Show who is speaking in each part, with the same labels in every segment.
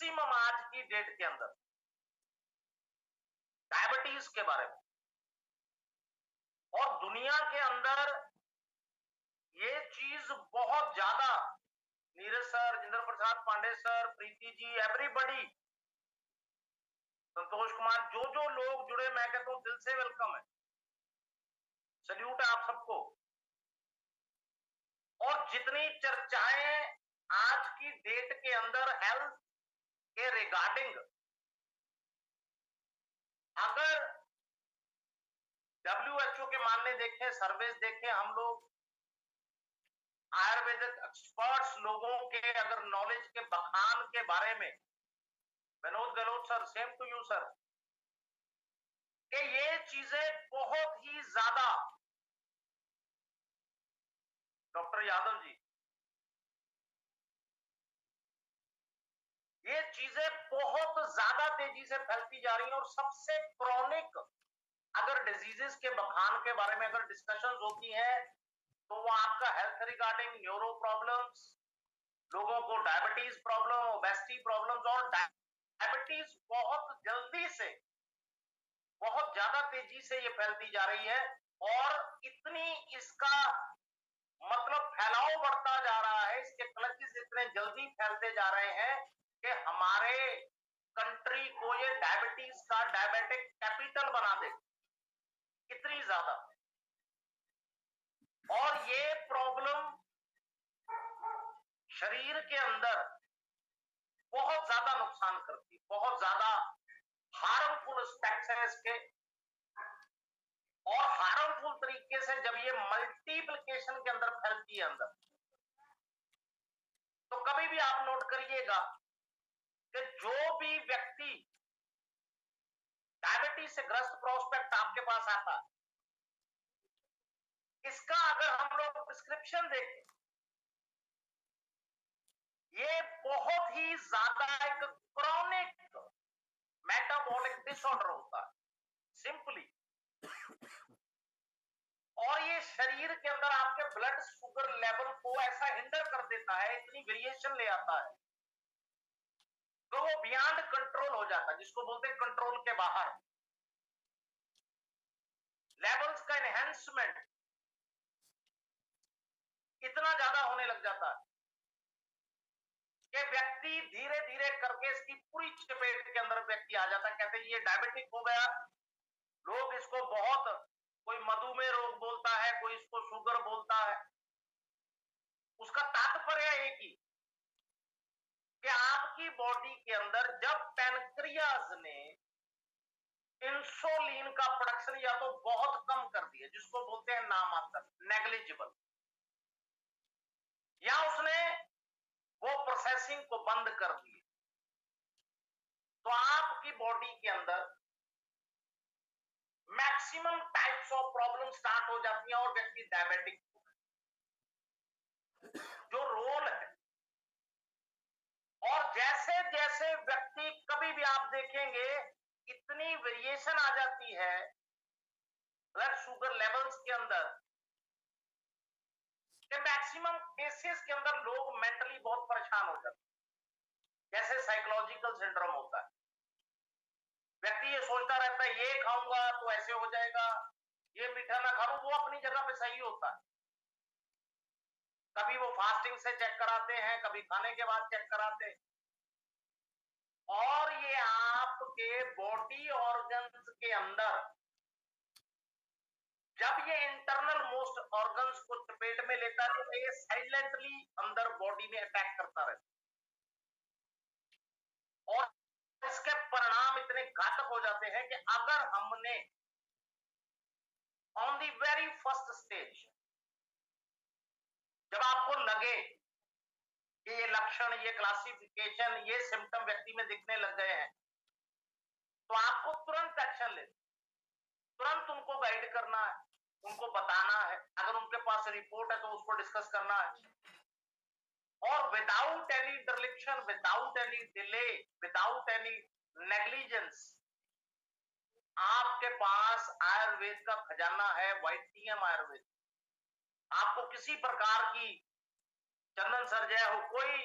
Speaker 1: Maximum आज की date के अंदर डायबिटीज के बारे में, और दुनिया के अंदर ये चीज बहुत ज्यादा, नीरज सर, जिंद्र प्रसाद पांडे सर, प्रीति जी, एवरीबडी, संतोष कुमार, जो जो लोग जुड़े, मैं कहता हूं दिल से वेलकम है, सल्यूट है आप सबको। और जितनी चर्चाएं आज की डेट के अंदर हेल्थ के रिगार्डिंग, अगर WHO के मानने देखें, सर्वेस देखें, हम लोग आयुर्वेदिक एक्सपर्ट्स लोगों के अगर नॉलेज के बखान के बारे में, Vinod Gehlot sir, same to you sir, कि ये चीजें बहुत ही ज्यादा, डॉक्टर यादव जी, ये चीजें बहुत ज्यादा तेजी से फैलती जा रही हैं। और सबसे क्रॉनिक अगर डिजीजेस के बखान के बारे में अगर डिस्कशंस होती है, तो वो आपका हेल्थ रिगार्डिंग न्यूरो प्रॉब्लम्स, लोगों को डायबिटीज प्रॉब्लम, ओबेसिटी प्रॉब्लम्स, और डायबिटीज बहुत जल्दी से, बहुत ज्यादा तेजी से ये फैलती जा रही है। और इतनी इसका मतलब फैलाव बढ़ता जा रहा है, इसके क्लचेस इतने जल्दी फैलते जा रहे हैं कि हमारे कंट्री को ये डायबिटीज का डायबिटिक कैपिटल बना दे, इतनी ज्यादा। और ये प्रॉब्लम शरीर के अंदर बहुत ज्यादा नुकसान करती, बहुत ज्यादा हार्मफुल एस्पेक्ट्स हैं इसके। और हार्मफुल तरीके से जब ये मल्टीप्लिकेशन के अंदर फैलती है अंदर, तो कभी भी आप नोट करिएगा कि जो भी व्यक्ति डायबिटीज से ग्रस्त प्रोस्पेक्ट आपके पास आता है, इसका अगर हम लोग प्रिस्क्रिप्शन देखें, ये बहुत ही ज्यादा एक क्रॉनिक मेटाबॉलिक डिसऑर्डर होता है, सिंपली। और ये शरीर के अंदर आपके ब्लड शुगर लेवल को ऐसा हिंडर कर देता है, इतनी वेरिएशन ले आता है, तो वो बियॉन्ड कंट्रोल हो जाता है, जिसको बोलते हैं कंट्रोल के बाहर। लेवल्स का एनहेंसमेंट इतना ज्यादा होने लग जाता है कि व्यक्ति धीरे धीरे करके इसकी पूरी चपेट के अंदर व्यक्ति आ जाता है। कहते हैं ये डायबिटिक हो गया, लोग इसको बहुत, कोई मधुमेह रोग बोलता है, कोई इसको शुगर बोलता है। उसका तात्पर्य एक ही कि आपकी बॉडी के अंदर जब पैनक्रियाज ने इंसुलिन का प्रोडक्शन या तो बहुत कम कर दिया, जिसको बोलते हैं नामात्र, नेग्लिजिबल, या उसने वो प्रोसेसिंग को बंद कर दी, तो आपकी बॉडी के अंदर maximum types of problem start हो जाती हैं और व्यक्ति डायबिटिक जो रोल है। और जैसे जैसे व्यक्ति, कभी भी आप देखेंगे इतनी वेरिएशन आ जाती है ब्लड शुगर लेवल्स के अंदर कि मैक्सिमम केसेस के अंदर लोग मेंटली बहुत परेशान हो जाते हैं, जैसे साइकोलॉजिकल सिंड्रोम होता है। व्यक्ति ये सोचता रहता है ये खाऊंगा तो ऐसे हो जाएगा, ये मीठा ना खाऊं, वो अपनी जगह पे सही होता है। कभी वो फास्टिंग से चेक कराते हैं, कभी खाने के बाद चेक कराते हैं, और ये आपके बॉडी ऑर्गन्स के अंदर जब ये इंटरनल मोस्ट ऑर्गन्स को चपेट में लेता है, तो ये साइलेंटली अंदर बॉडी में अटैक करता रहता है। और इसके परिणाम इतने घातक हो जाते हैं कि अगर हमने on the very first stage, जब आपको लगे कि ये लक्षण, ये क्लासिफिकेशन, ये सिम्टम व्यक्ति में दिखने लग गए हैं, तो आपको तुरंत एक्शन ले, तुरंत उनको गाइड करना है, उनको बताना है। अगर उनके पास रिपोर्ट है तो उसको डिस्कस करना है, और without any deflection, without any delay, without any negligence, आपके पास आयुर्वेद का खजाना है, YTM आयुर्वेद। आपको किसी प्रकार की, चंदन सर जय हो, कोई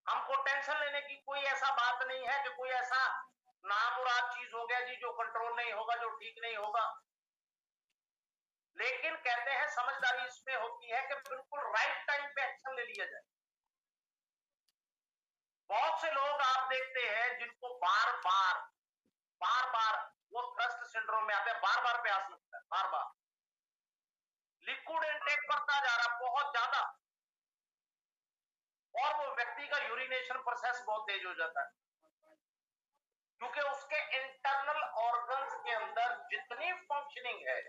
Speaker 1: हमको टेंशन लेने की कोई ऐसा बात नहीं है कि कोई ऐसा नामुराद चीज हो गया जी जो कंट्रोल नहीं होगा, जो ठीक नहीं होगा। लेकिन कहते हैं समझदारी इसमें होती है कि बिल्कुल राइट टाइम पे एक्शन ले लिया जाए। बहुत से लोग आप देखते हैं जिनको बार बार वो थ्रस्ट सिंड्रोम में आते हैं, बार बार प्यास लगता है, बार बार लिक्विड इनटेक बढ़ता जा रहा बहुत ज्यादा, और वो व्यक्ति का यूरिनेशन प्रोसेस बहुत तेज हो जाता है, क्योंकि उसके इंटरनल ऑर्गन्स के अंदर जितनी फंक्शनिंग है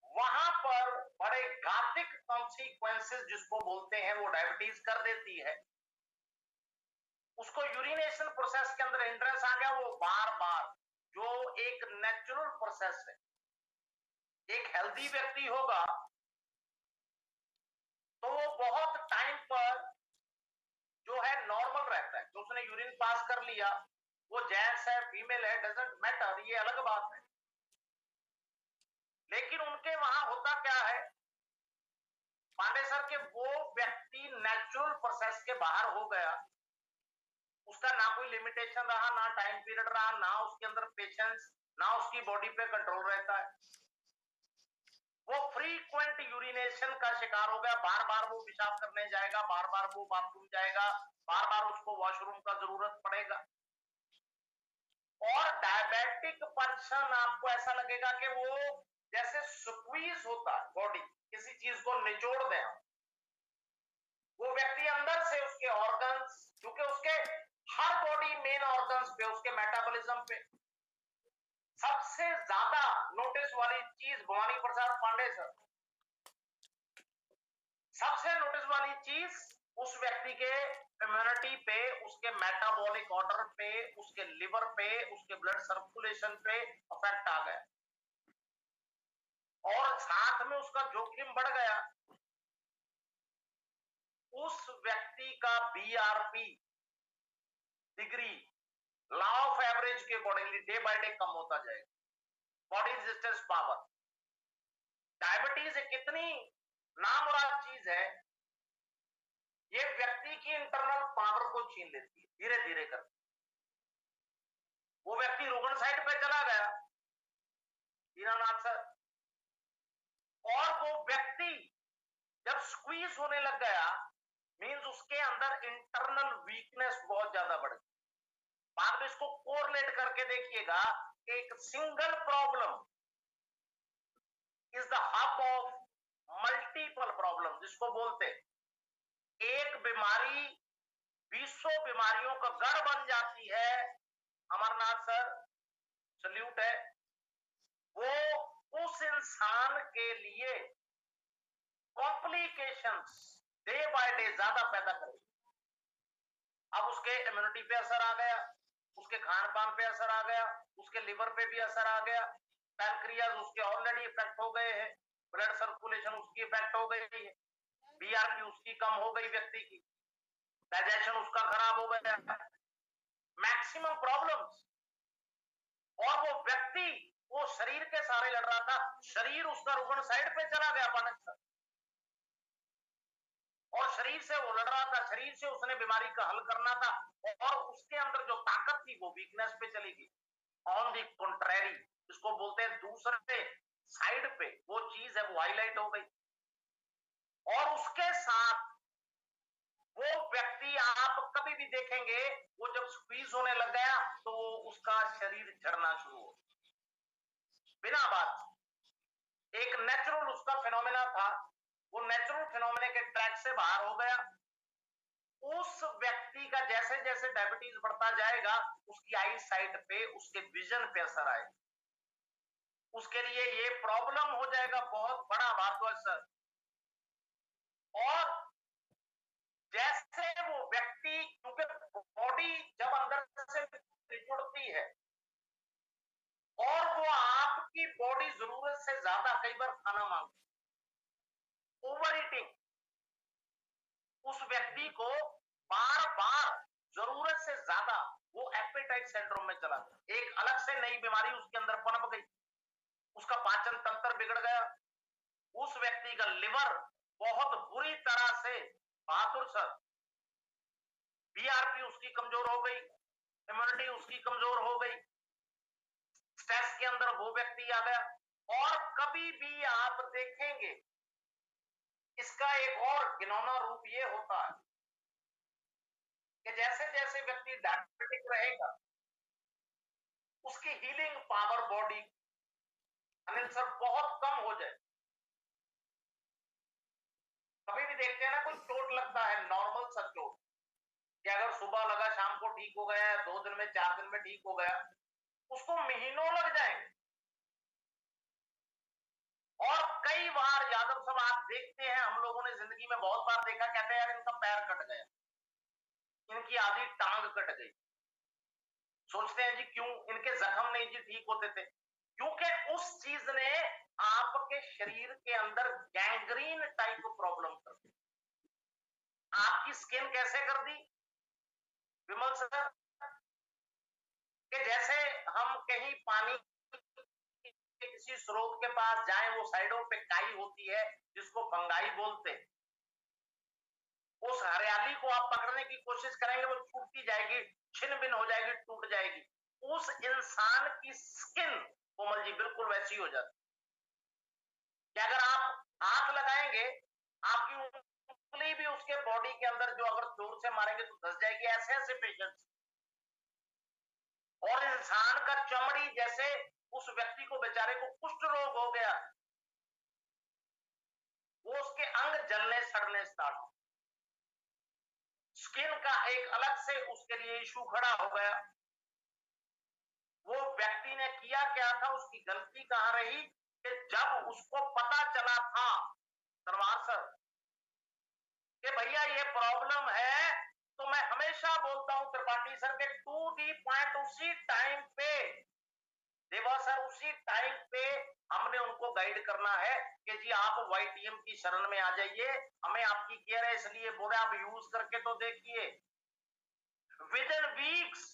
Speaker 1: वहां पर बड़े घातक कॉन्सिक्वेंसेस जिसको बोलते हैं वो डायबिटीज कर देती है। उसको यूरिनेशन प्रोसेस के अंदर इंटरेस्ट आ गया, वो बार बार, जो एक नेचुरल प्रोसेस है, एक हेल्दी व्यक्ति होगा तो वो बहुत टाइम पर जो है नॉर्मल रहता है, तो उसने यूरिन पास कर लिया, वो जेंट्स है फीमेल है डजंट मैटर, ये अलग बात है। लेकिन उनके वहां होता क्या है पांडे सर के, वो व्यक्ति नेचुरल प्रोसेस के बाहर हो गया, उसका ना कोई लिमिटेशन रहा, ना टाइम पीरियड रहा, ना उसके अंदर पेशेंस, ना उसकी बॉडी पे कंट्रोल रहता है, वो फ्रीक्वेंट यूरिनेशन का शिकार हो गया, बार बार वो पेशाब करने जाएगा, बार बार वो बाथरूम जाएगा, बार बार उसको वॉशरूम का जरूरत पड़ेगा। और डायबिटिक पर्सन आपको ऐसा लगेगा कि वो जैसे स्क्वीज होता है बॉडी, किसी चीज को निचोड़ दें, वो व्यक्ति अंदर से उसके ऑर्गन्स, क्योंकि उसके हर बॉडी मेन ऑर्गन्स पे, उसके मेटाबॉलिज्म पे सबसे ज्यादा नोटिस वाली चीज, भवानी प्रसाद पांडे सर, सबसे नोटिस वाली चीज उस व्यक्ति के इम्यूनिटी पे, उसके मेटाबॉलिक ऑर्डर पे, उसके लिवर पे, उसके ब्लड सर्कुलेशन पे इफेक्ट आ गया, और साथ में उसका जोखिम बढ़ गया। उस व्यक्ति का BRP degree law of average के अकॉर्डिंगली डे बाय डे कम होता जाएगा, बॉडी रेजिस्टेंस पावर। डायबिटीज एक कितनी नामुराद चीज है, ये व्यक्ति की इंटरनल पावर को छीन लेती है धीरे धीरे करके। वो व्यक्ति रुगन साइड पे चला गया, दीनानाथ सर, और वो व्यक्ति जब स्क्वीज होने लग गया, मींस उसके अंदर इंटरनल वीकनेस बहुत ज्यादा बढ़ गई। बाद में इसको कोरिलेट करके देखिएगा कि एक single problem is the hub of multiple problem, जिसको बोलते हैं एक बीमारी 20 बीमारियों का गढ़ बन जाती है। अमरनाथ सर सल्यूट है, वो उस इंसान के लिए कॉम्प्लिकेशंस डे बाय डे ज्यादा पैदा करेगी। अब उसके इम्यूनिटी पे असर आ गया, उसके खान पान पे असर आ गया, उसके लिवर पे भी असर आ गया, पैनक्रियाज उसके ऑलरेडी इफेक्ट हो गए हैं, ब्लड सर्कुलेशन उसकी इफेक्ट हो गई है, बीआरपी उसकी कम हो गई व्यक्ति की, डाइजेशन उसका खराब हो गया, मैक्सिमम प्रॉब्लम्स। और वो व्यक्ति वो शरीर के सारे लड़ रहा था, शरीर उसका रुगन साइड पे चला गया पानक सर, और शरीर से वो लड़ रहा था, शरीर से उसने बीमारी का हल करना था, और उसके अंदर जो ताकत थी वो वीकनेस पे चली गई। ऑन दी कंट्रेरी, इसको बोलते हैं दूसरे साइड पे वो चीज है वो हाईलाइट हो गई, और उसके साथ वो व्यक्ति आप कभी भी देखेंगे वो जब स्क्वीज होने लग गया तो उसका शरीर झड़ना शुरू हो बिना बात। एक नेचुरल उसका फिनोमेना था, वो नेचुरल फिनोमेना के ट्रैक से बाहर हो गया। उस व्यक्ति का जैसे जैसे डायबिटीज बढ़ता जाएगा उसकी आई साइट पे, उसके विजन पे असर आएगा, उसके लिए ये प्रॉब्लम हो जाएगा बहुत बड़ा भारद्वाज सर। और जैसे वो व्यक्ति, क्योंकि बॉडी जब अंदर से निचुड़ती है और वो आपकी बॉडी जरूरत से ज्यादा कई बार खाना मांगती, ओवर ईटिंग, उस व्यक्ति को बार बार जरूरत से ज्यादा वो एपेटाइट सिंड्रोम में चला गया, एक अलग से नई बीमारी उसके अंदर पनप गई, उसका पाचन तंत्र बिगड़ गया, उस व्यक्ति का लिवर बहुत बुरी तरह से, बहादुर सर बीआरपी उसकी कमजोर हो गई, इम्यूनिटी उसकी कमजोर हो गई, स्ट्रेस के अंदर वो व्यक्ति आ गया। और कभी भी आप देखेंगे इसका एक और घिनौना रूप ये होता है कि जैसे जैसे व्यक्ति डायबिटिक रहेगा उसकी healing power body Anil sir बहुत कम हो जाए। कभी भी देखते हैं ना, कोई चोट लगता है, नॉर्मल सा चोट, कि अगर सुबह लगा शाम को ठीक हो गया, 2 दिन में 4 दिन में ठीक हो गया, उसको महीनों लग जाएंगे। और कई बार यादव साहब आप देखते हैं, हम लोगों ने जिंदगी में बहुत बार देखा, कहते हैं यार इनका पैर कट गया, इनकी आधी टांग कट गई। सोचते हैं जी क्यों, इनके जख्म नहीं जी ठीक होते थे, क्योंकि उस चीज ने आपके शरीर के अंदर गैंग्रीन टाइप प्रॉब्लम कर दी। आपकी स्किन कैसे कर दी विमल सर, कि जैसे हम कहीं पानी के किसी स्रोत के पास जाएं, वो साइडों पे काई होती है जिसको फंगाई बोलते हैं, उस हरियाली को आप पकड़ने की कोशिश करेंगे वो छूटती जाएगी, छिन भिन हो जाएगी, टूट जाएगी। उस इंसान की स्किन कोमल जी बिल्कुल वैसी हो जाती कि अगर आप हाथ लगाएंगे, आपकी उंगली भी उसके बॉडी के अंदर जो अगर जोर से मारेंगे तो धस जाएगी। ऐसे ऐसे पेशेंट्स। और इंसान का चमड़ी, जैसे उस व्यक्ति को बेचारे को कुष्ठ रोग हो गया, वो उसके अंग जलने सड़ने स्टार्ट हो, स्किन का एक अलग से उसके लिए इशू खड़ा हो गया। वो व्यक्ति ने किया क्या था, उसकी गलती कहां रही कि जब उसको पता चला था सरवार सर कि भैया ये प्रॉब्लम है, तो मैं हमेशा बोलता हूं त्रिपाठी सर के टू दी पॉइंट, उसी टाइम पे देवा सर, उसी टाइम पे हमने उनको गाइड करना है कि जी आप वाईटीएम की शरण में आ जाइए, हमें आपकी केयर है, इसलिए बोले आप यूज करके तो देखिए। विद इन वीक्स,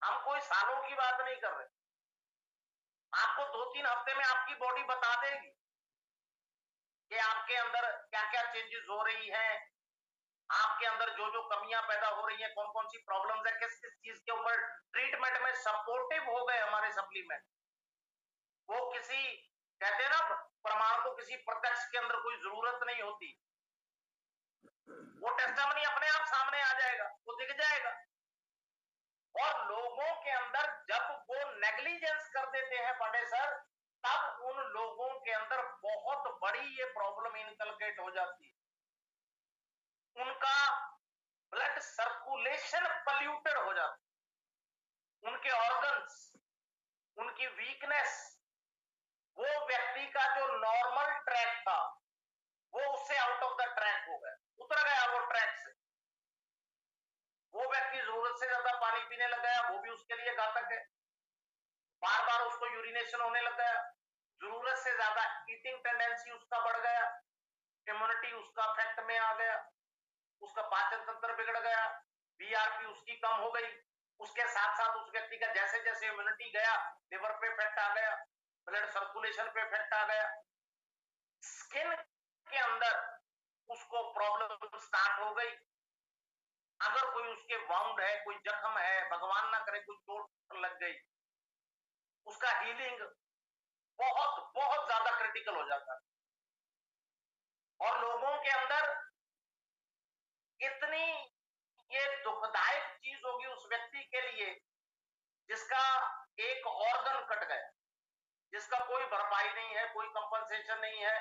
Speaker 1: हम कोई सालों की बात नहीं कर रहे, आपको 2-3 हफ्ते में आपकी बॉडी बता देगी कि आपके अंदर क्या क्या चेंजेस हो रही हैं, आपके अंदर जो जो कमियां पैदा हो रही हैं, कौन कौन सी प्रॉब्लम्स है, किस किस चीज के ऊपर ट्रीटमेंट में सपोर्टिव हो गए हमारे सप्लीमेंट। वो किसी, कहते हैं ना, प्रमाण को किसी प्रत्यक्ष के अंदर कोई जरूरत नहीं होती, वो टेस्टामनी अपने आप सामने आ जाएगा, वो दिख जाएगा। और लोगों के अंदर जब वो नेग्लिजेंस कर देते हैं बड़े सर, तब उन लोगों के अंदर बहुत बड़ी ये प्रॉब्लम इनकलकेट हो जाती है। उनका ब्लड सर्कुलेशन पल्यूटेड हो जाता है, उनके ऑर्गन्स, उनकी वीकनेस, वो व्यक्ति का जो नॉर्मल ट्रैक था वो उससे आउट ऑफ द ट्रैक हो गया, उतर गया वो ट्रैक से। वो व्यक्ति जरूरत से ज्यादा पानी पीने लग गया, वो भी उसके लिए घातक है। बार बार उसको यूरिनेशन होने लग गया, जरूरत से ज्यादा ईटिंग टेंडेंसी उसका बढ़ गया, इम्यूनिटी उसका इफेक्ट में आ गया, उसका पाचन तंत्र बिगड़ गया, बीआरपी उसकी कम हो गई। उसके साथ साथ उस व्यक्ति का जैसे जैसे इम्यूनिटी गया, लिवर पे इफेक्ट आ गया, ब्लड सर्कुलेशन पे इफेक्ट आ गया, स्किन के अंदर उसको प्रॉब्लम स्टार्ट हो गई। अगर कोई उसके वाउंड है, कोई जख्म है, भगवान ना करे कोई चोट लग गई, उसका हीलिंग बहुत बहुत ज्यादा क्रिटिकल हो जाता है। और लोगों के अंदर इतनी ये दुखदायक चीज होगी उस व्यक्ति के लिए जिसका एक ऑर्गन कट गया, जिसका कोई भरपाई नहीं है, कोई कंपनसेशन नहीं है,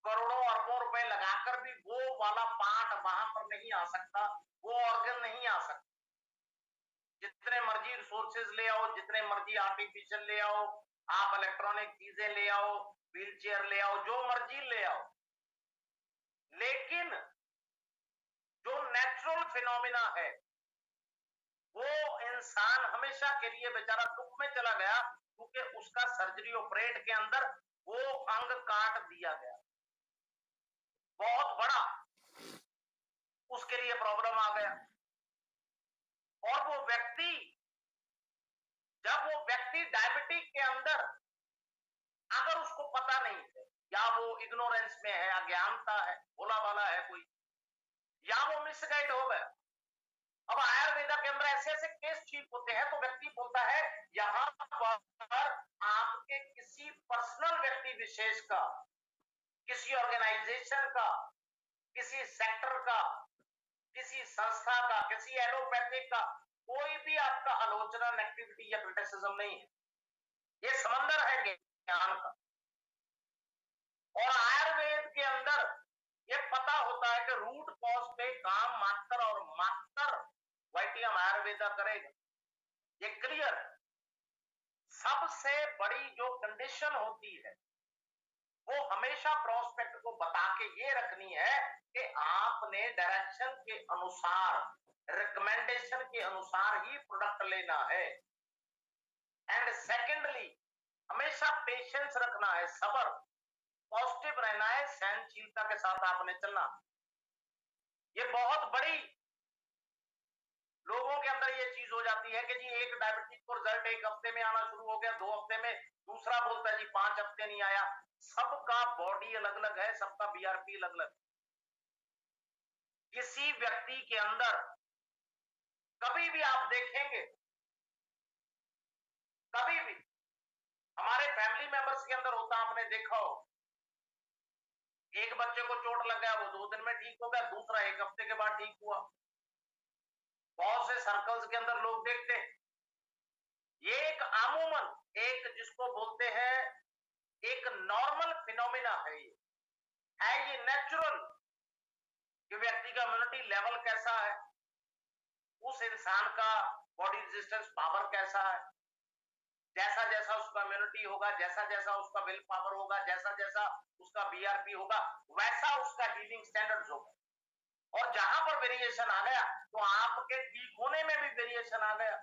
Speaker 1: करोड़ों अरबों रुपए लगाकर भी वो वाला पार्ट वहां पर नहीं आ सकता, वो ऑर्गन नहीं आ सकता। जितने मर्जी रिसोर्सेज ले आओ, जितने मर्जी आर्टिफिशियल ले आओ, आप इलेक्ट्रॉनिक चीजें ले आओ, व्हील चेयर ले आओ, जो मर्जी ले आओ, लेकिन जो नेचुरल फिनोमिना है वो इंसान हमेशा के लिए बेचारा दुख में चला गया, क्योंकि उसका सर्जरी ऑपरेट के अंदर वो अंग काट दिया गया, बहुत बड़ा उसके लिए प्रॉब्लम आ गया। और वो व्यक्ति, जब वो व्यक्ति डायबिटिक के अंदर, अगर उसको पता नहीं है, या वो इग्नोरेंस में है, अज्ञानता है, भोला वाला है कोई, या वो मिसगाइड हो गया। अब आयुर्वेदा के अंदर ऐसे ऐसे केस ठीक होते हैं तो व्यक्ति बोलता है यहाँ पर आपके किसी पर्सनल व्यक्ति विशेष का, किसी ऑर्गेनाइजेशन का, किसी सेक्टर का, किसी संस्था का, किसी एलोपैथिक का कोई भी आपका आलोचना, नेगेटिविटी या क्रिटिसिज्म नहीं है। ये समंदर है ज्ञान का। और आयुर्वेद के अंदर ये पता होता है कि रूट कॉज पे काम मात्र और मात्र वाइटियम आयुर्वेदा करेगा। ये क्लियर है। सबसे बड़ी जो कंडीशन होती है वो हमेशा प्रोस्पेक्ट को बता के ये रखनी है कि आपने डायरेक्शन के अनुसार, रिकमेंडेशन के अनुसार ही प्रोडक्ट लेना है। एंड सेकेंडली हमेशा पेशेंस रखना है, सब्र, पॉजिटिव रहना है, सहनशीलता के साथ आपने चलना। ये बहुत बड़ी लोगों के अंदर ये चीज हो जाती है कि जी एक डायबिटीज को रिजल्ट एक हफ्ते में आना शुरू हो गया, 2 हफ्ते में, दूसरा बोलता है जी 5 हफ्ते नहीं आया। सबका बॉडी अलग अलग है, सबका बीआरपी अलग अलग। किसी व्यक्ति के अंदर कभी भी आप देखेंगे, कभी भी हमारे फैमिली मेंबर्स के अंदर होता, आपने देखा हो, एक बच्चे को चोट लग गया, वो 2 दिन में ठीक हो गया, दूसरा 1 हफ्ते के बाद ठीक हुआ। बहुत से सर्कल्स के अंदर लोग देखते हैं। ये एक आमूमन, एक जिसको बोलते हैं एक नॉर्मल फिनोमिना है। ये नेचुरल कि व्यक्ति का इम्यूनिटी लेवल कैसा है, उस इंसान का बॉडी रेजिस्टेंस पावर कैसा है, जैसा जैसा उसका इम्यूनिटी होगा, जैसा जैसा उसका विल पावर होगा, जैसा जैसा उसका बीआरपी होगा, वैसा उसका हीलिंग स्टैंडर्ड्स होगा। और जहां पर वेरिएशन आ गया तो आपके ठीक होने में भी वेरिएशन आ गया।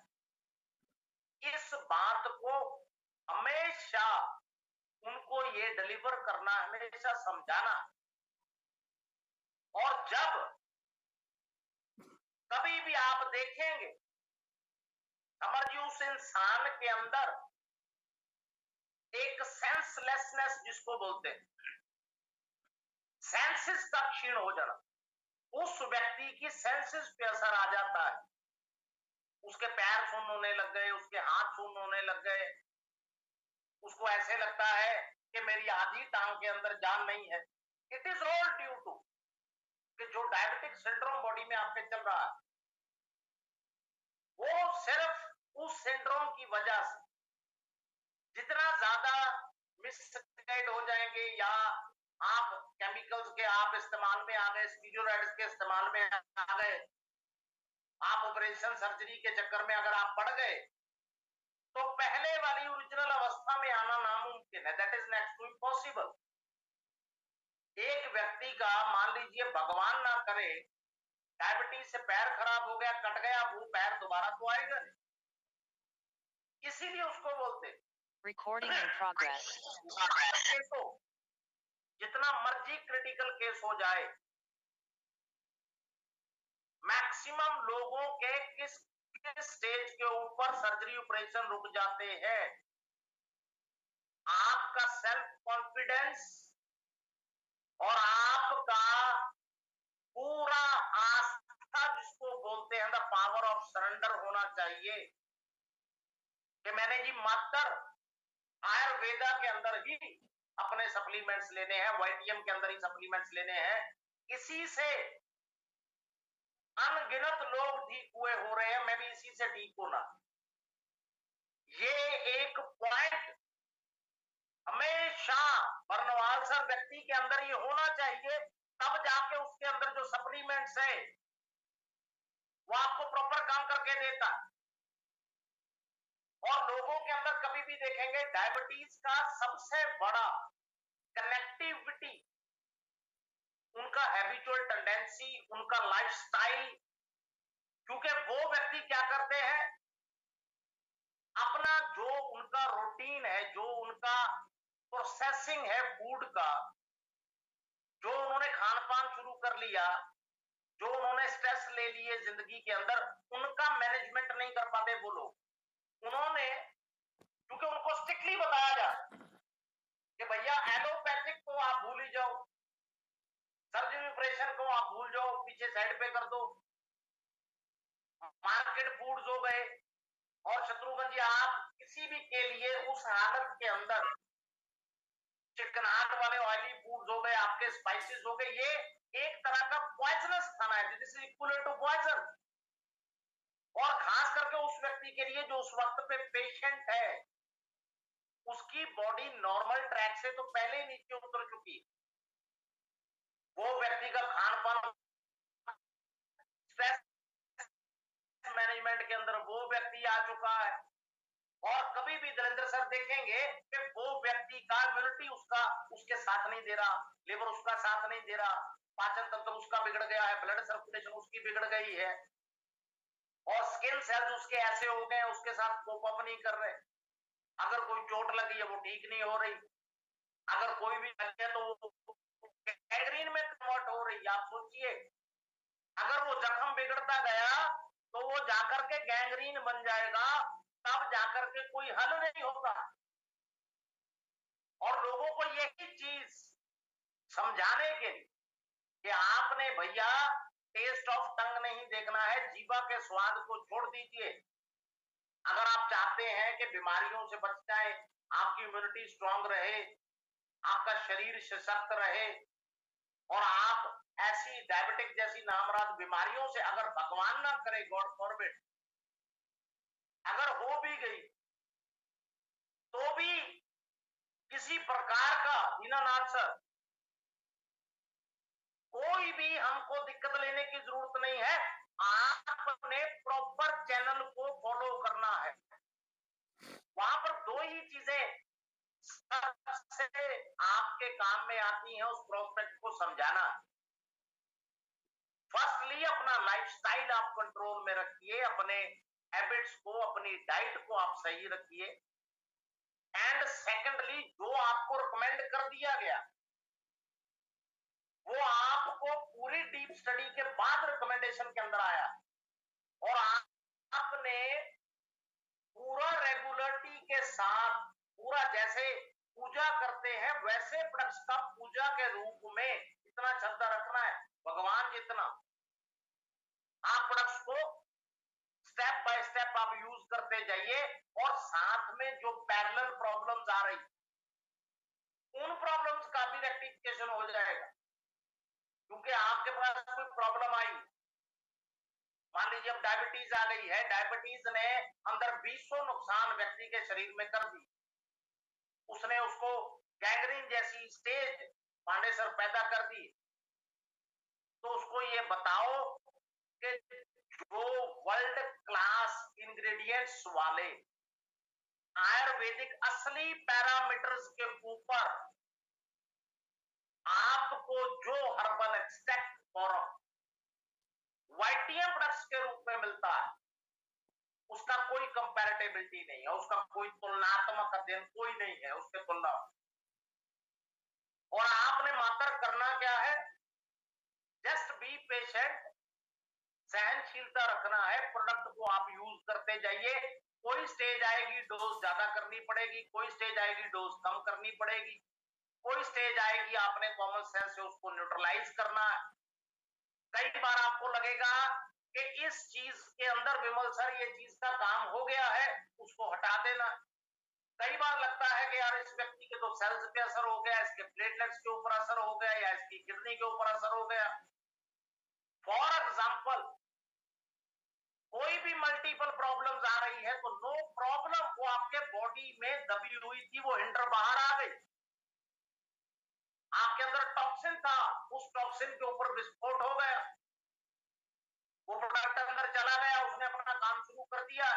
Speaker 1: इस बात को हमेशा उनको ये डिलीवर करना, हमेशा समझाना। और जब कभी भी आप देखेंगे समझिए उस इंसान के अंदर एक सेंसलेसनेस जिसको बोलते हैं, सेंसेस का क्षीण हो जाना, उस व्यक्ति की सेंसेस पे असर आ जाता है। उसके पैर सुन्न होने लग गए, उसके हाथ सुन्न होने लग गए, उसको ऐसे लगता है कि मेरी आधी टांग के अंदर जान नहीं है। It is all due to कि जो डायबिटिक सिंड्रोम बॉडी में आपके चल रहा है वो सिर्फ उस सिंड्रोम की वजह से जितना ज्यादा मिसगाइड हो जाएंगे, या आप केमिकल्स के आप इस्तेमाल में आ गए, स्टीरॉइड्स के इस्तेमाल में आ गए, आप ऑपरेशन सर्जरी के चक्कर में अगर आप पड़ गए तो पहले वाली ओरिजिनल अवस्था में आना नामुमकिन है। That is next to impossible. एक व्यक्ति का मान लीजिए भगवान ना करे डायबिटीज से पैर खराब हो गया, कट गया, वो पैर दोबारा तो आएगा नहीं, इसीलिए उसको बोलते
Speaker 2: Recording in progress.
Speaker 1: केसो जितना मर्जी क्रिटिकल केस हो जाए, मैक्सिमम लोगों के किस स्टेज के ऊपर सर्जरी ऑपरेशन रुक जाते हैं, आपका सेल्फ कॉन्फिडेंस और आपका पूरा आस्था जिसको बोलते हैं द पावर ऑफ सरेंडर होना चाहिए कि मैंने जी मात्र आयुर्वेदा के अंदर ही अपने सप्लीमेंट्स लेने हैं, वाइटियम के अंदर ही सप्लीमेंट्स लेने हैं। इसी से अनगिनत लोग ठीक हुए हो रहे हैं, मैं भी इसी से ठीक होना। ये एक पॉइंट हमेशा बर्नवाल सर व्यक्ति के अंदर ये होना चाहिए, तब जाके उसके अंदर जो सप्लीमेंट्स है वो आपको प्रॉपर काम करके देता है। और लोगों के अंदर कभी भी देखेंगे डायबिटीज का सबसे बड़ा कनेक्टिविटी उनका हैबिचुअल टेंडेंसी, उनका लाइफस्टाइल। क्योंकि वो व्यक्ति क्या करते हैं, अपना जो उनका रूटीन है, जो उनका प्रोसेसिंग है फूड का, जो उन्होंने खान पान शुरू कर लिया, जो उन्होंने स्ट्रेस ले लिए जिंदगी के अंदर, उनका मैनेजमेंट नहीं कर पाते वो लोग। उन्होंने, क्योंकि उनको स्ट्रिक्टली बताया जाए कि भैया एलोपैथिक को आप भूल ही जाओ, सर्जरी ऑपरेशन को आप भूल जाओ, पीछे साइड पे कर दो। मार्केट फूड्स हो गए। और शत्रुघ्न जी, आप किसी भी के लिए उस हालत के अंदर चिकनाहट वाले ऑयली फूड्स हो गए, आपके स्पाइसेस हो गए, ये एक तरह का पॉइजनस खाना है, this is equal to poison. और खास करके उस व्यक्ति के लिए जो उस वक्त पे पेशेंट है, उसकी बॉडी नॉर्मल ट्रैक से तो पहले ही नीचे उतर चुकी है। वो व्यक्ति का खान पान, स्ट्रेस मैनेजमेंट के अंदर वो व्यक्ति आ चुका है। और कभी भी धीरेन्द्र सर देखेंगे कि वो व्यक्ति का इम्यूनिटी उसका उसके साथ नहीं दे रहा, लिवर उसका साथ नहीं दे रहा, पाचन तंत्र उसका बिगड़ गया है, ब्लड सर्कुलेशन उसकी बिगड़ गई है, और स्किन सेल्स उसके ऐसे हो गए उसके साथ कोप अप नहीं कर रहे। अगर कोई चोट लगी है वो ठीक नहीं हो रही, अगर कोई भी लगे तो वो गैंग्रीन में कन्वर्ट हो रही है। आप सोचिए, अगर वो जख्म बिगड़ता गया तो वो जाकर के गैंग्रीन बन जाएगा, तब जाकर के कोई हल नहीं होगा। और लोगों को यही चीज समझाने के लिए कि आपने भैया टेस्ट ऑफ टंग नहीं देखना है, जीवा के स्वाद को छोड़ दीजिए। अगर आप चाहते हैं कि बीमारियों से बच जाए, आपकी इम्यूनिटी स्ट्रांग रहे, आपका शरीर सशक्त रहे, और आप ऐसी डायबिटिक जैसी नामराद बीमारियों से, अगर भगवान ना करे, गॉड फॉरबिड, अगर हो भी गई तो भी किसी प्रकार का, दीनानाथ सर, कोई भी हमको दिक्कत लेने की जरूरत नहीं है। आपने प्रॉपर चैनल को फॉलो करना है। वहां पर दो ही चीजें सबसे आपके काम में आती हैं उस प्रोस्पेक्ट को समझाना। फर्स्टली, अपना लाइफस्टाइल आप कंट्रोल में रखिए, अपने हैबिट्स को, अपनी डाइट को आप सही रखिए। एंड सेकेंडली, जो आपको रिकमेंड कर दिया गया वो आपको पूरी डीप स्टडी के बाद रिकमेंडेशन के अंदर आया, और आपने पूरा रेगुलरिटी के साथ, पूरा जैसे पूजा करते हैं वैसे प्रोडक्ट्स का पूजा के रूप में इतना श्रद्धा रखना है, भगवान जितना। आप प्रोडक्ट्स को स्टेप बाय स्टेप आप यूज करते जाइए, और साथ में जो पैरेलल प्रॉब्लम्स आ रही, उन प्रॉब्लम्स का भी रेक्टिफिकेशन हो जाएगा। क्योंकि आपके पास कोई प्रॉब्लम आई, मान लीजिए अब डायबिटीज आ गई है, डायबिटीज ने अंदर 200 नुकसान व्यक्ति के शरीर में कर दी, उसने उसको गैंग्रीन जैसी स्टेज पांडे सर पैदा कर दी। तो उसको ये बताओ कि जो वर्ल्ड क्लास इंग्रेडिएंट्स वाले आयुर्वेदिक असली पैरामीटर्स के ऊपर आपको जो हर्बल एक्सट्रैक्ट फॉर्म वाइटियम प्रोडक्ट्स के रूप में मिलता है, उसका कोई कंपैरेटिबिलिटी नहीं है, उसका कोई तुलनात्मक अध्ययन कोई नहीं है उसके तुलना। और आपने मात्र करना क्या है, जस्ट बी पेशेंट, सहनशीलता रखना है, प्रोडक्ट को आप यूज करते जाइए। कोई स्टेज आएगी डोज ज्यादा करनी पड़ेगी, कोई स्टेज आएगी डोज कम करनी पड़ेगी, कोई स्टेज आएगी आपने कॉमन सेंस से उसको न्यूट्रलाइज करना है। कई बार आपको लगेगा कि इस चीज के अंदर विमल सर ये चीज का काम हो गया है, उसको हटा देना। कई बार लगता है कि यार इस व्यक्ति के तो सेल्स पे असर हो गया, इसके प्लेटलेट्स के ऊपर असर हो गया, या इसकी किडनी के ऊपर असर हो गया। फॉर एग्जाम्पल, कोई भी मल्टीपल प्रॉब्लम्स आ रही है तो नो प्रॉब्लम, वो आपके बॉडी में दबी हुई थी, वो इंटर बाहर आ गई, आपके अंदर टॉक्सिन था, उस टॉक्सिन के ऊपर विस्फोट हो गया, वो प्रोडक्ट अंदर चला गया, उसने अपना काम शुरू कर दिया।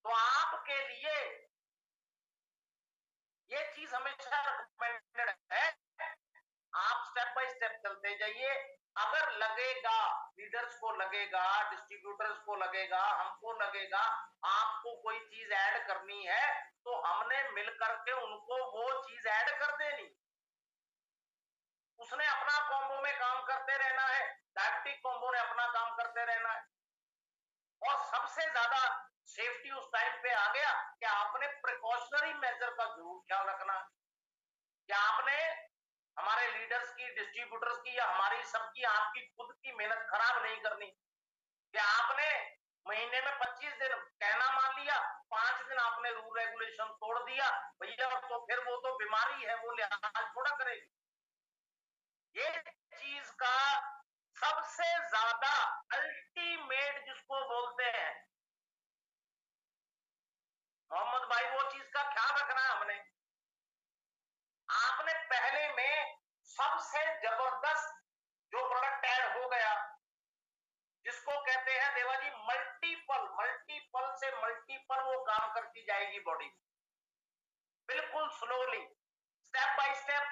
Speaker 1: तो आपके लिए ये चीज हमेशा रिकमेंडेड है, आप स्टेप बाय स्टेप चलते जाइए। अगर लगेगा, लीडर्स को लगेगा, डिस्ट्रीब्यूटर्स को लगेगा, हमको लगेगा आपको कोई चीज ऐड करनी है, तो हमने मिल करके उनको वो चीज ऐड कर देनी। उसने अपना कॉम्बो में काम करते रहना है, डायबिटिक कॉम्बो ने अपना काम करते रहना है। और सबसे ज्यादा सेफ्टी उस टाइम पे आ गया कि आपने प्रिकॉशनरी मेजर का जरूर ख्याल रखना है, कि आपने हमारे लीडर्स की, डिस्ट्रीब्यूटर्स की या हमारी सबकी, आपकी खुद की मेहनत खराब नहीं करनी कि आपने महीने में 25 दिन कहना मान लिया, 5 दिन आपने रूल रेगुलेशन तोड़ दिया भैया, तो फिर वो तो बीमारी है, वो लिहाज थोड़ा करेगी। ये चीज का सबसे ज्यादा अल्टीमेट जिसको बोलते हैं मोहम्मद भाई, वो चीज का ख्याल रखना है हमने। आपने पहले में सबसे जबरदस्त जो प्रोडक्ट ऐड हो गया, जिसको कहते हैं देवा जी मल्टीपल, मल्टीपल से मल्टीपल वो काम करती जाएगी बॉडी, बिल्कुल स्लोली, स्टेप बाय स्टेप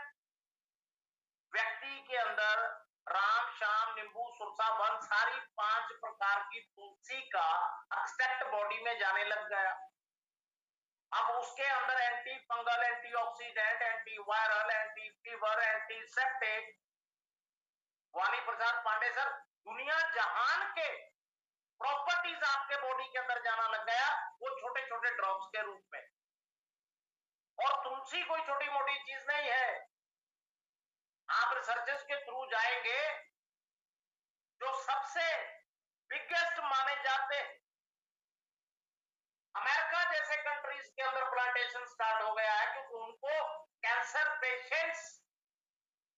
Speaker 1: व्यक्ति के अंदर राम श्याम नींबू सुरसा वन सारी 5 प्रकार की तुलसी का एक्सट्रैक्ट बॉडी में जाने लग गया। अब उसके अंदर anti fungal, antioxidant, anti viral, anti fever, antiseptic, Vani Prasad Pandey sir, दुनिया जहान के प्रॉपर्टीज आपके बॉडी के अंदर जाना लग गया, वो छोटे छोटे ड्रॉप्स के रूप में। और तुलसी कोई छोटी मोटी चीज नहीं है। आप रिसर्चेस के थ्रू जाएंगे, जो सबसे बिगेस्ट माने जाते हैं, अमेरिका जैसे कंट्रीज के अंदर प्लांटेशन स्टार्ट हो गया है, क्योंकि उनको कैंसर पेशेंट्स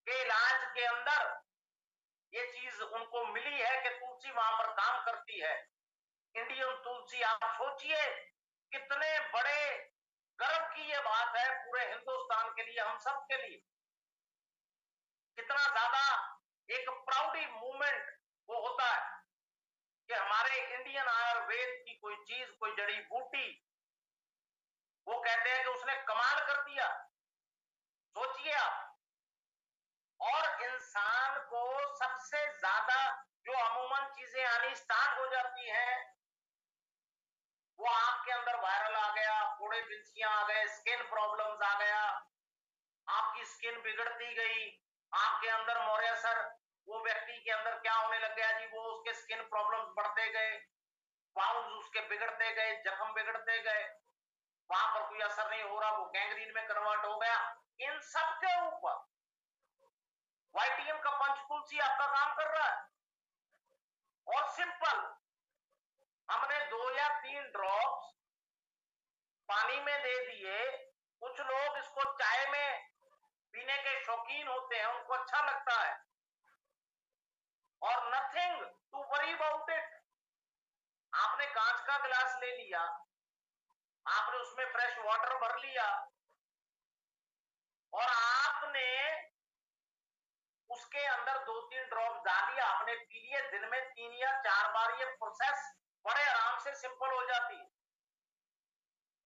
Speaker 1: के इलाज के अंदर ये चीज उनको मिली है कि तुलसी वहां पर काम करती है। इंडियन तुलसी, आप सोचिए कितने बड़े गर्व की ये बात है पूरे हिंदुस्तान के लिए, हम सब के लिए कितना ज्यादा एक प्राउडी मूवमेंट वो होता है कि हमारे इंडियन आयुर्वेद की कोई चीज, कोई जड़ी बूटी, वो कहते हैं कि उसने कमाल कर दिया। सोचिए आप। और इंसान को सबसे ज्यादा जो अमूमन चीजें आनी स्टार्ट हो जाती हैं, वो आपके अंदर वायरल आ गया, फोड़े बिंसियां आ गए, स्किन प्रॉब्लम्स आ गया, आपकी स्किन बिगड़ती गई, आपके अंदर मौर्य सर वो व्यक्ति के अंदर क्या होने लग गया जी, वो उसके स्किन प्रॉब्लम्स बढ़ते गए, बाउंस उसके बिगड़ते गए, जख्म बिगड़ते गए, वहां पर कोई असर नहीं हो रहा, वो गैंग्रीन में कन्वर्ट हो गया। इन सब के ऊपर वाईटीएम का पंचतुलसी आपका काम कर रहा है। और सिंपल, हमने 2 या 3 ड्रॉप्स पानी में दे दिए। कुछ लोग इसको चाय में पीने के शौकीन होते हैं, उनको अच्छा लगता है, और nothing to worry about it. आपने कांच का गिलास ले लिया, आपने उसमें फ्रेश वाटर भर लिया, और आपने उसके अंदर 2-3 ड्रॉप डालिए, आपने पी लिए। दिन में 3 या 4 बार ये प्रोसेस बड़े आराम से सिंपल हो जाती है,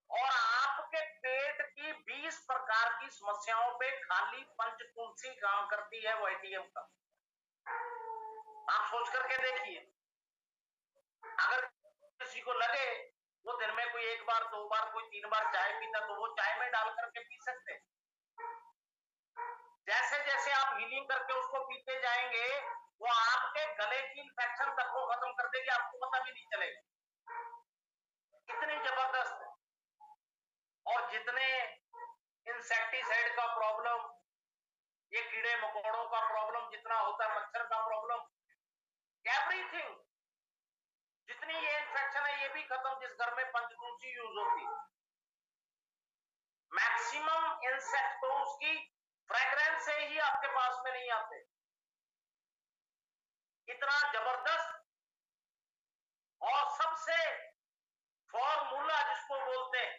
Speaker 1: और आपके पेट की 20 प्रकार की समस्याओं पे खाली पंचतुलसी काम करती है वाईटीएम का। आप सोच करके देखिए, अगर किसी को लगे वो दिन में कोई 1 बार 2 बार कोई 3 बार चाय पीता, तो वो चाय में डाल करके पी सकते हैं। जैसे जैसे आप हीलिंग करके उसको पीते जाएंगे, वो आपके गले की इंफेक्शन तक को खत्म कर देगी, आपको पता भी नहीं चलेगा, इतनी जबरदस्त है। और जितने इंसेक्टिसाइड का प्रॉब्लम, ये कीड़े मकोड़ों का प्रॉब्लम जितना होता है, मच्छर का प्रॉब्लम, एवरीथिंग, जितनी ये इंफेक्शन है ये भी खत्म जिस घर में पंचतुलसी यूज होती है। मैक्सिमम इंसेक्ट तो उसकी फ्रेग्रेंस से ही आपके पास में नहीं आते। इतना जबरदस्त और सबसे फॉर्मूला जिसको बोलते हैं,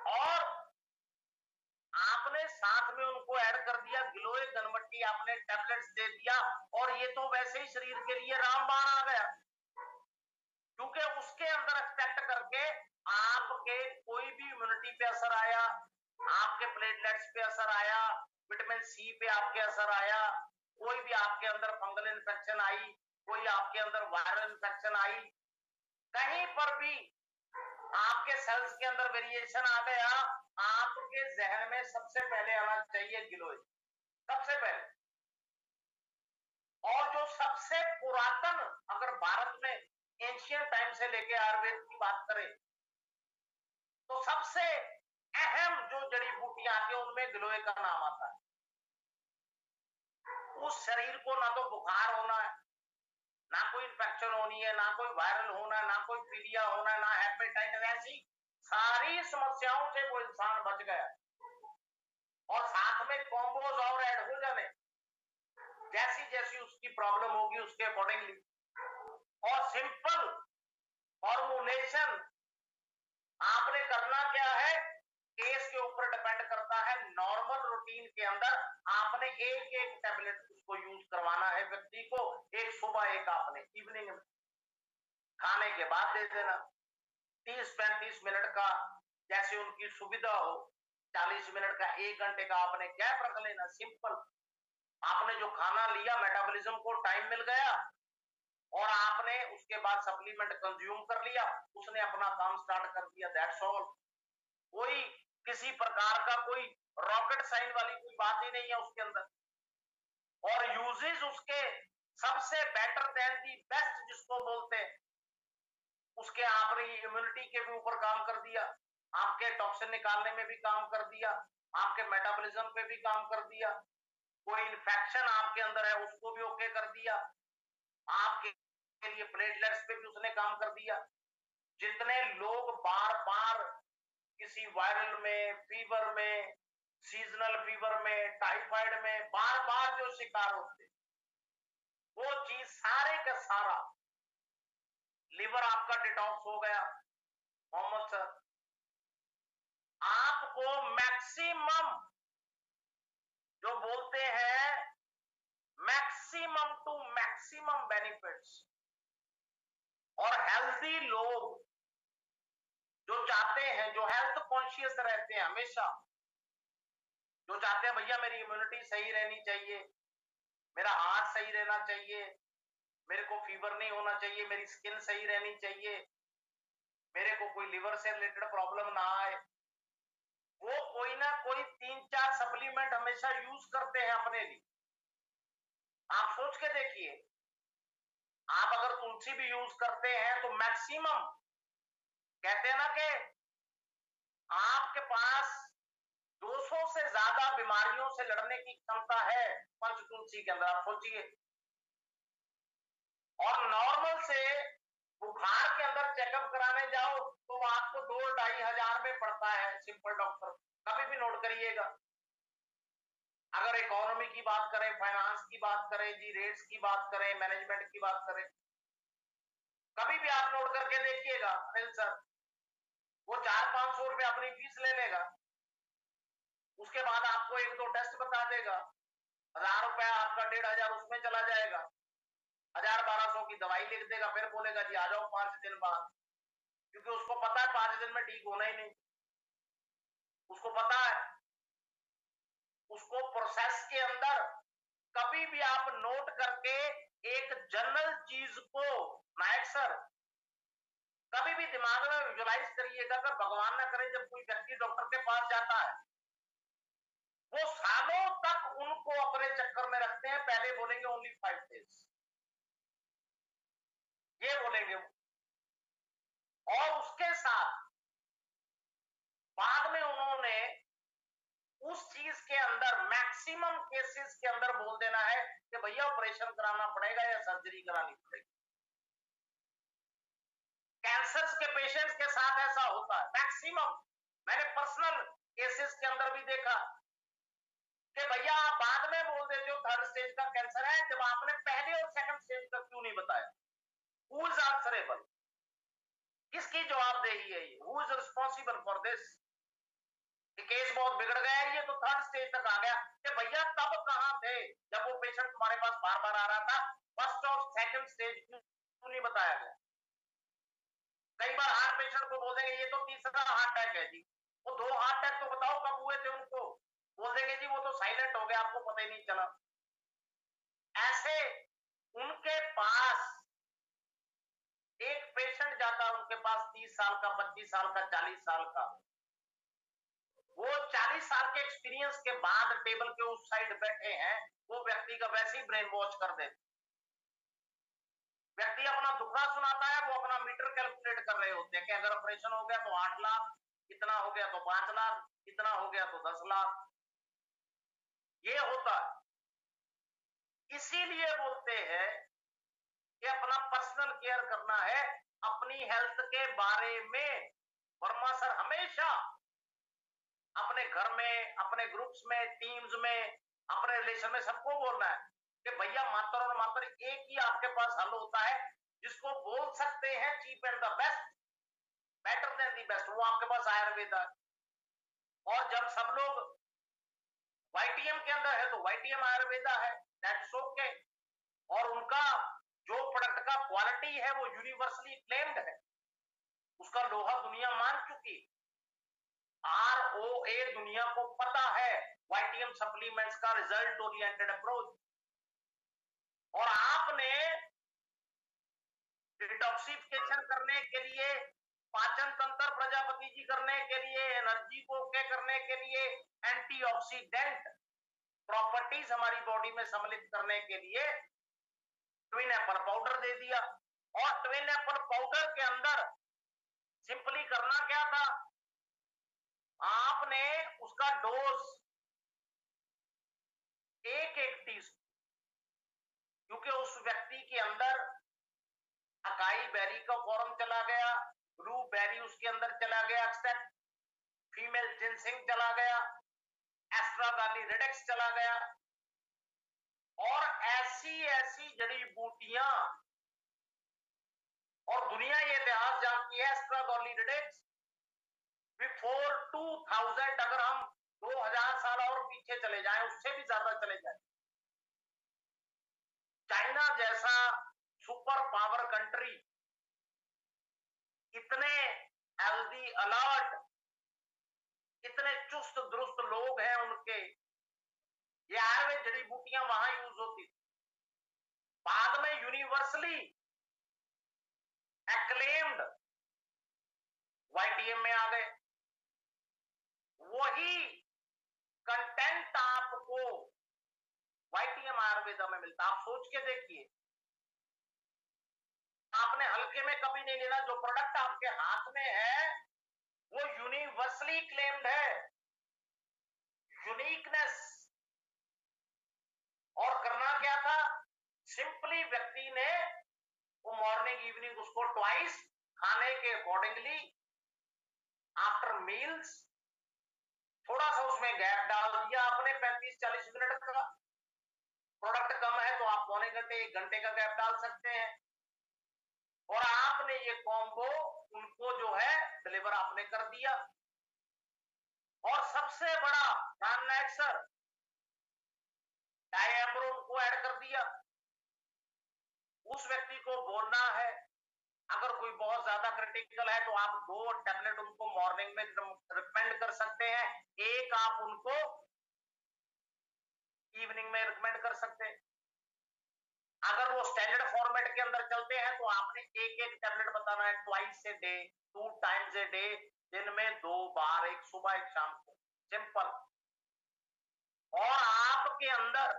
Speaker 1: और आपने साथ में उनको ऐड कर दिया गिलोय गनमट्टी, आपने टैबलेट्स दे दिया, और ये तो वैसे ही शरीर के लिए रामबाण आ गया, क्योंकि उसके अंदर एक्सट्रैक्ट करके आपके कोई भी इम्यूनिटी पे असर आया, आपके प्लेटलेट्स पे असर आया, विटामिन सी पे आपके असर आया, कोई भी आपके अंदर फंगल इन्फेक्शन आई, कोई आपके अंदर वायरल इन्फेक्शन आई, कहीं पर भी आपके सेल्स के अंदर वेरिएशन आ गया, आपके जहन में सबसे पहले आना चाहिए गिलोय, सबसे पहले। और जो सबसे पुरातन, अगर भारत में एंशियंट टाइम से लेके आयुर्वेद की बात करें, तो सबसे अहम जो जड़ी बूटियां आती है उनमें गिलोय का नाम आता है। उस शरीर को ना तो बुखार होना है, ना कोई इन्फेक्शन होनी है, ना कोई वायरल होना है, ना कोई पीलिया होना है, ना हेपेटाइटिस, ऐसी सारी समस्याओं से वो इंसान बच गया। और साथ में कॉम्बोज और ऐड हो जाने, जैसी जैसी उसकी प्रॉब्लम होगी उसके अकॉर्डिंगली। और सिंपल फॉर्मुलेशन आपने करना क्या है, केस के ऊपर डिपेंड करता है। नॉर्मल रूटीन के अंदर आपने एक एक टैबलेट उसको यूज करवाना है व्यक्ति को, एक सुबह एक आपने इवनिंग में खाने के बाद दे देना। 30-35 मिनट का जैसे उनकी सुविधा हो, 40 मिनट का, 1 घंटे का आपने गैप रख लेना। सिंपल, आपने जो खाना लिया मेटाबॉलिज्म को टाइम मिल गया और आपने उसके बाद सप्लीमेंट कंज्यूम कर लिया, उसने अपना काम स्टार्ट कर दिया, दैट्स ऑल। कोई किसी प्रकार का कोई रॉकेट साइन वाली कोई बात ही नहीं है उसके अंदर। और यूजेस उसके सबसे बेटर देन दी बेस्ट जिसको बोलते हैं, उसके आपने इम्यूनिटी के भी ऊपर काम कर दिया, आपके टॉक्सिन निकालने में भी काम कर दिया, आपके मेटाबॉलिज्म पे भी काम कर दिया, कोई इन्फेक्शन आपके अंदर है उसको भी ओके कर दिया, आपके लिए प्लेटलेट्स पे भी उसने काम कर दिया। जितने लोग बार बार किसी वायरल में, फीवर में, सीजनल फीवर में, टाइफाइड में बार बार जो शिकार होते, वो चीज सारे का सारा लिवर आपका डिटॉक्स हो गया। मोहम्मद सर, आपको मैक्सिमम जो बोलते हैं मैक्सिमम टू मैक्सिमम बेनिफिट्स। और हेल्दी लोग जो चाहते हैं, जो हेल्थ कॉन्शियस रहते हैं हमेशा, जो चाहते हैं भैया मेरी इम्यूनिटी सही रहनी चाहिए, मेरा हार्ट सही रहना चाहिए, मेरे को फीवर नहीं होना चाहिए, मेरी स्किन सही रहनी चाहिए, मेरे को कोई लिवर से रिलेटेड प्रॉब्लम ना आए, वो कोई ना कोई 3-4 सप्लीमेंट हमेशा यूज करते हैं अपने लिए। आप सोच के देखिए, आप अगर तुलसी भी यूज करते हैं तो मैक्सिमम कहते हैं ना कि आपके पास 200 से ज्यादा बीमारियों से लड़ने की क्षमता है पंच तुलसी के अंदर, आप सोचिए। और नॉर्मल से बुखार के अंदर चेकअप कराने जाओ तो आपको 2-2.5 हजार में पड़ता है सिंपल डॉक्टर, कभी भी नोट करिएगा। अगर इकोनॉमी की बात करें, फाइनेंस की बात करें जी, रेट्स की बात करें, मैनेजमेंट की बात करें, कभी भी आप नोट करके देखिएगा अनिल सर, वो 400-500 रुपए अपनी फीस ले लेगा, उसके बाद आपको 1-2 टेस्ट बता देगा, 1000 रुपया आपका 1500 उसमें चला जाएगा, 1000-1200 की दवाई लिख देगा, फिर बोलेगा जी आ जाओ 5 दिन बाद, क्योंकि उसको पता है 5 दिन में ठीक होना ही नहीं। उसको पता है, उसको प्रोसेस के अंदर कभी भी आप नोट करके एक जनरल चीज को, नायक सर, कभी भी दिमाग में विजुलाइज करिएगा, अगर भगवान ना करे जब कोई व्यक्ति डॉक्टर के पास जाता है, वो सालों तक उनको अपने चक्कर में रखते हैं, पहले बोलेंगे ओनली 5 डेज, ये बोलेंगे वो। और उसके साथ बाद में उन्होंने उस चीज के अंदर मैक्सिमम केसेस के अंदर बोल देना है कि भैया ऑपरेशन कराना पड़ेगा या सर्जरी करानी पड़ेगी। कैंसर के पेशेंट्स के साथ ऐसा होता है मैक्सिमम, मैंने पर्सनल केसेस के अंदर भी देखा कि भैया आप बाद में बोल देते हो 3rd स्टेज का कैंसर है, जब आपने पहले और 2nd स्टेज का क्यों नहीं बताया? Who is answerable? किसकी जवाबदेही है ये? Who is responsible for this? Case बहुत बिगड़ गया है ये तो 3rd स्टेज तक आ गया कि भैया तब कहां थे जब वो पेशेंट तुम्हारे पास बार बार आ रहा था? 1st और 2nd स्टेज क्यों नहीं बताया गया? कई बार हार्ट पेशेंट को बोल देंगे ये तो 3रा हार्ट अटैक है जी, वो 2 हार्ट अटैक तो बताओ कब हुए थे, उनको बोल देंगे जी वो तो साइलेंट हो गया, आपको पता ही नहीं चला। ऐसे उनके पास एक पेशेंट जाता, उनके पास 30 साल का, 25 साल का, 40 साल का, वो 40 साल के एक्सपीरियंस के बाद टेबल के उस साइड बैठे हैं, वो व्यक्ति का वैसे ही ब्रेन वॉश कर देते। व्यक्ति अपना दुखड़ा सुनाता है, वो अपना मीटर कैलकुलेट कर रहे होते हैं कि अगर ऑपरेशन हो गया तो 8 लाख, इतना हो गया तो 5 लाख, इतना हो गया तो 10 लाख, ये होता है। इसीलिए बोलते हैं कि अपना पर्सनल केयर करना है अपनी हेल्थ के बारे में। वर्मा सर हमेशा अपने घर में, अपने ग्रुप्स में, टीम्स में, अपने रिलेशन में सबको बोलना है कि भैया मात्र और मात्र एक ही आपके पास हल होता है जिसको बोल सकते हैं cheap and the best, better than the best, वो आपके पास आयुर्वेदा है। और जब सब लोग वाईटीएम के अंदर है तो वाईटीएम आयुर्वेदा है, दैट्स ओके। और उनका जो प्रोडक्ट का क्वालिटी है वो यूनिवर्सली क्लेम्ड है, उसका लोहा दुनिया मान चुकी। ROA दुनिया को पता है वाईटीएम सप्लीमेंट्स का रिजल्ट ओरिएंटेड अप्रोच। और आपने डिटॉक्सिफिकेशन करने के लिए, पाचन तंत्र प्रजापति जी करने के लिए, एनर्जी को ओके करने के लिए, एंटीऑक्सीडेंट प्रॉपर्टीज हमारी बॉडी में सम्मिलित करने के लिए ट्विन एप्पल पाउडर दे दिया। और ट्विन एप्पल पाउडर के अंदर सिंपली करना क्या था, आपने उसका डोज एक टीस्पून, क्योंकि उस व्यक्ति के अंदर अकाई बेरी का फॉर्म चला गया, ब्लू बेरी उसके अंदर चला गया, एक्सेप्ट फीमेल जिनसिंग चला गया, एस्ट्रागालीरिडेक्स चला गया, और ऐसी ऐसी जड़ी बूटियां, और दुनिया ये इतिहास जानती है एस्ट्रागालीरिडेक्स बिफोर 2000, अगर हम 2000 साल और पीछे चले जाएं, उससे भी ज्यादा चले जाएं, चाइना जैसा सुपर पावर कंट्री, इतने हेल्दी, अलर्ट, इतने चुस्त दुरुस्त लोग हैं उनके, ये आयुर्वेद जड़ी बूटियां वहां यूज होती थी। बाद में यूनिवर्सली एक्लेम्ड वाईटीएम में आ गए। वही कंटेंट आपको वाईटीएम आयुर्वेदा में मिलता। आप सोच के देखिए, आपने हल्के में कभी नहीं लेना। जो प्रोडक्ट आपके हाथ में है वो यूनिवर्सली क्लेम्ड है, यूनिकनेस। और करना क्या था, सिंपली व्यक्ति ने वो मॉर्निंग इवनिंग उसको ट्वाइस खाने के अकॉर्डिंगली आफ्टर मील्स थोड़ा सा उसमें गैप डाल दिया आपने 35-40 मिनट का। प्रोडक्ट कम है तो आप पौने घंटे 1 घंटे का गैप डाल सकते हैं, और आपने ये कॉम्बो उनको जो है डिलीवर आपने कर दिया। और सबसे बड़ा ट्रांसनेक्सर डायएम्ब्रोन को ऐड कर दिया। उस व्यक्ति को बोलना है, अगर कोई बहुत ज्यादा क्रिटिकल है तो आप 2 टैबलेट उनको मॉर्निंग में रिकमेंड कर सकते हैं, एक आप उनको इवनिंग में रिकमेंड कर सकते हैं। अगर वो स्टैंडर्ड फॉर्मेट के अंदर चलते हैं तो आपने एक टैबलेट बताना है, twice a day, 2 times a day, दिन में 2 बार, एक सुबह एक शाम को, सिंपल। और आपके अंदर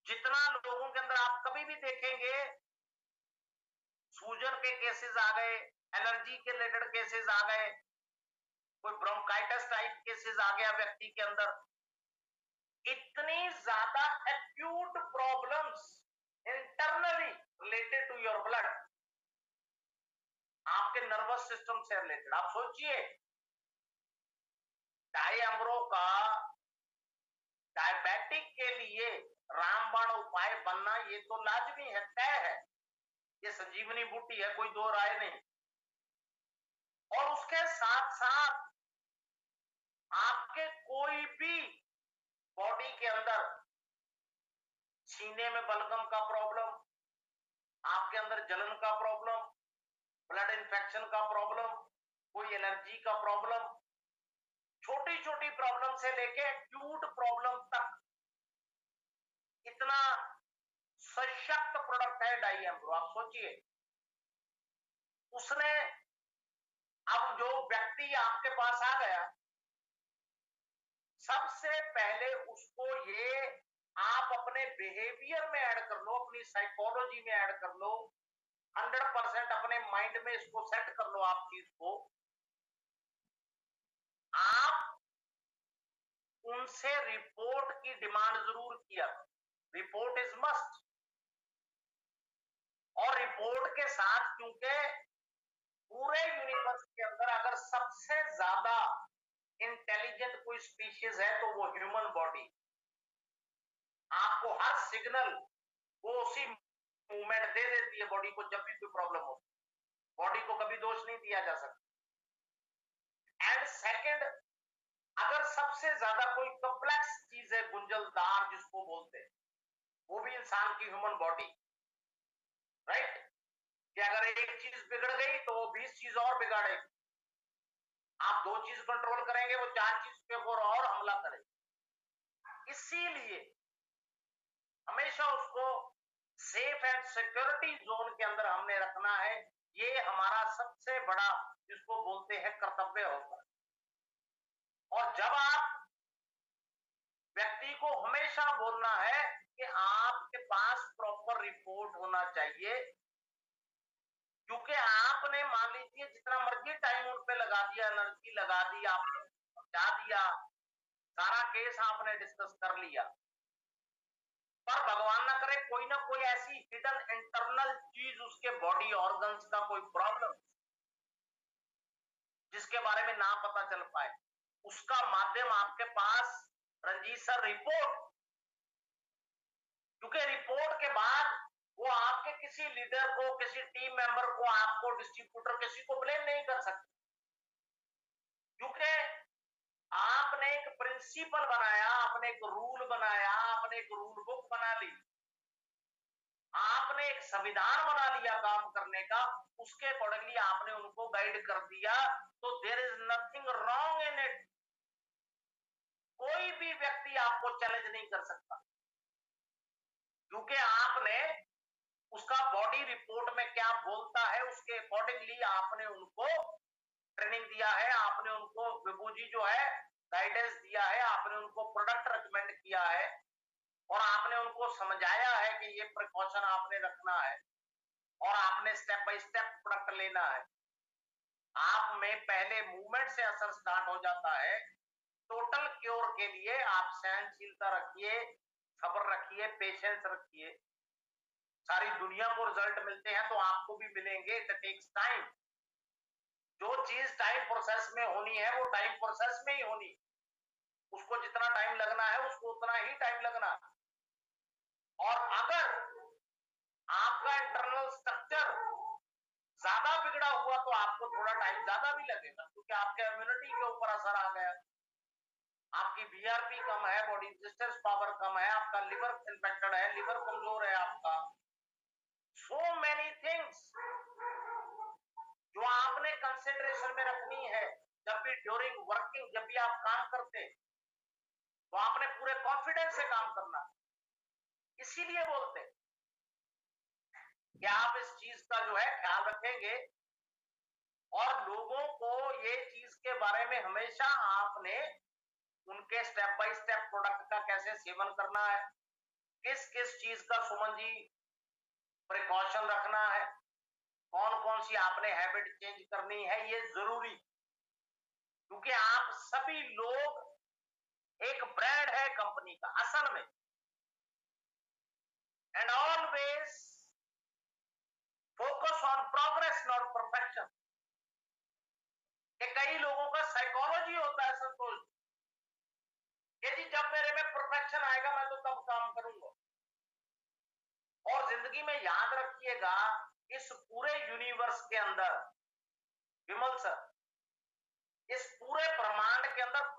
Speaker 1: जितना लोगों के अंदर आप कभी भी देखेंगे सूजन के केसेस आ गए, एलर्जी के रिलेटेड केसेस आ गए, कोई ब्रोंकाइटिस टाइप केसेस आ गया व्यक्ति के अंदर, इतनी ज्यादा acute problems internally related to your blood, आपके नर्वस सिस्टम से रिलेटेड। आप सोचिए, डायएम्ब्रो का डायबिटिक के लिए रामबाण उपाय बनना ये तो लाजमी है, तय है, ये संजीवनी बूटी है, कोई दो राय नहीं। और उसके साथ साथ आपके कोई भी बॉडी के अंदर सीने में बलगम का प्रॉब्लम, आपके अंदर जलन का प्रॉब्लम, ब्लड इंफेक्शन का प्रॉब्लम, कोई एलर्जी का प्रॉब्लम, छोटी छोटी प्रॉब्लम से लेके एक्यूट प्रॉब्लम तक, इतना सशक्त प्रोडक्ट है डायएम्ब्रो। आप सोचिए, उसने, अब जो व्यक्ति आपके पास आ गया, सबसे पहले उसको ये आप अपने बिहेवियर में ऐड कर लो, अपनी साइकोलॉजी में ऐड कर लो 100% अपने माइंड में इसको सेट कर लो आप चीज को, आप उनसे रिपोर्ट की डिमांड जरूर किया, रिपोर्ट इज मस्ट। और रिपोर्ट के साथ, क्योंकि पूरे यूनिवर्स के अंदर अगर सबसे ज्यादा इंटेलिजेंट कोई स्पीशीज है तो वो ह्यूमन बॉडी। आपको हर सिग्नल वो उसी मूवमेंट दे देती है बॉडी को जब भी कोई प्रॉब्लम हो। बॉडी को कभी दोष नहीं दिया जा सकता। एंड सेकंड, अगर सबसे ज्यादा कोई कॉम्प्लेक्स चीज है, गुंजलदार जिसको बोलते हैं, वो भी इंसान की ह्यूमन बॉडी, राइट? कि अगर एक चीज बिगड़ गई तो वो 20 चीज और बिगाड़ेगी। आप 2 चीज कंट्रोल करेंगे, वो 4 चीज के ऊपर और हमला करेगी। इसीलिए हमेशा उसको सेफ एंड सिक्योरिटी जोन के अंदर हमने रखना है। ये हमारा सबसे बड़ा, जिसको बोलते हैं, कर्तव्य होता है। और जब आप व्यक्ति को हमेशा बोलना है कि आपके पास प्रॉपर रिपोर्ट होना चाहिए, क्योंकि आपने मान लीजिए जितना मर्जी टाइम उन पे लगा दिया, एनर्जी लगा दी, आपने समझा दिया, सारा केस आपने डिस्कस कर लिया, पर भगवान ना करे कोई ना कोई ऐसी हिडन इंटरनल चीज, उसके बॉडी ऑर्गन्स का कोई प्रॉब्लम जिसके बारे में ना पता चल पाए, उसका माध्यम आपके पास रंजीत सर रिपोर्ट। क्योंकि रिपोर्ट के बाद वो आपके किसी लीडर को, किसी टीम मेंबर को, आपको, डिस्ट्रीब्यूटर, किसी को ब्लेम नहीं कर सकते, क्योंकि आपने एक प्रिंसिपल बनाया, आपने एक रूल बनाया, आपने एक रूल बुक बना ली, आपने एक संविधान बना लिया काम करने का, उसके अकॉर्डिंगली आपने उनको गाइड कर दिया, तो there is nothing wrong in it. कोई भी व्यक्ति आपको चैलेंज नहीं कर सकता, क्योंकि आपने उसका बॉडी रिपोर्ट में क्या बोलता है उसके अकॉर्डिंगली आपने उनको ट्रेनिंग दिया है, आपने उनको विभू जी जो है गाइडेंस दिया है, आपने उनको प्रोडक्ट रिकमेंड किया है, और आपने उनको समझाया है कि ये प्रिकॉशन आपने रखना है, और आपने स्टेप बाय स्टेप प्रोडक्ट लेना है। आप में पहले मूवमेंट से असर स्टार्ट हो जाता है। टोटल क्योर के लिए आप सहनशीलता रखिए, सब्र रखिए, पेशेंस रखिए। सारी दुनिया को रिजल्ट मिलते हैं तो आपको भी मिलेंगे, इट टेक्स टाइम। जो चीज टाइम प्रोसेस में होनी है वो टाइम प्रोसेस में ही होनी, उसको जितना टाइम लगना है उसको उतना ही टाइम लगना। और अगर आपका इंटरनल स्ट्रक्चर ज्यादा बिगड़ा हुआ तो आपको थोड़ा टाइम ज्यादा भी लगेगा, क्योंकि आपके इम्यूनिटी के ऊपर असर आ गया, आपकी बीआरपी कम है, बॉडी रेजिस्टेंस पावर कम है, आपका लिवर इन्फेक्टेड है, लिवर कमजोर है आपका। सो मेनी थिंग्स जो आपने कंसिडरेशन में रखनी है जब भी ड्यूरिंग वर्किंग, जब भी आप काम करते तो आपने पूरे कॉन्फिडेंस से काम करना। इसीलिए बोलते हैं कि आप इस चीज का जो है ख्याल रखेंगे, और लोगों को ये चीज के बारे में हमेशा आपने उनके स्टेप बाय स्टेप प्रोडक्ट का कैसे सेवन करना है, किस किस चीज का सुमन जी प्रिकॉशन रखना है, कौन कौन सी आपने हैबिट चेंज करनी है, ये जरूरी। क्योंकि आप सभी लोग एक ब्रांड है कंपनी का असल में। And always focus on progress not perfection. कई लोगों का साइकोलॉजी होता है संतोष, ये जी जब मेरे में परफेक्शन आएगा मैं तो तब काम करूंगा। और जिंदगी में याद रखिएगा, इस पूरे यूनिवर्स के अंदर, विमल सर, इस पूरे ब्रह्मांड के अंदर